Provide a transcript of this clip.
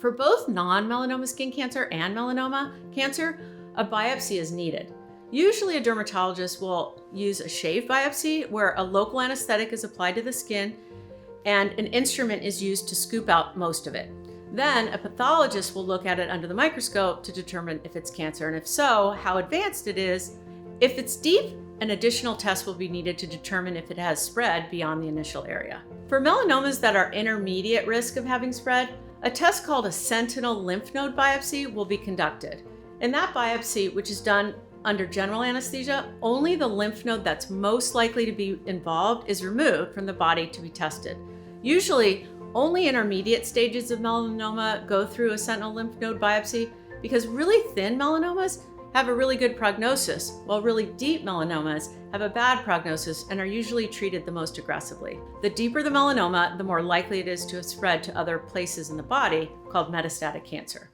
For both non-melanoma skin cancer and melanoma cancer, a biopsy is needed. Usually a dermatologist will use a shave biopsy where a local anesthetic is applied to the skin and an instrument is used to scoop out most of it. Then a pathologist will look at it under the microscope to determine if it's cancer, and if so, how advanced it is. If it's deep, an additional test will be needed to determine if it has spread beyond the initial area. For melanomas that are intermediate risk of having spread, a test called a Sentinel lymph node biopsy will be conducted. In that biopsy, which is done under general anesthesia, only the lymph node that's most likely to be involved is removed from the body to be tested. Usually, only intermediate stages of melanoma go through a sentinel lymph node biopsy because really thin melanomas have a really good prognosis, while really deep melanomas have a bad prognosis and are usually treated the most aggressively. The deeper the melanoma, the more likely it is to have spread to other places in the body, called metastatic cancer.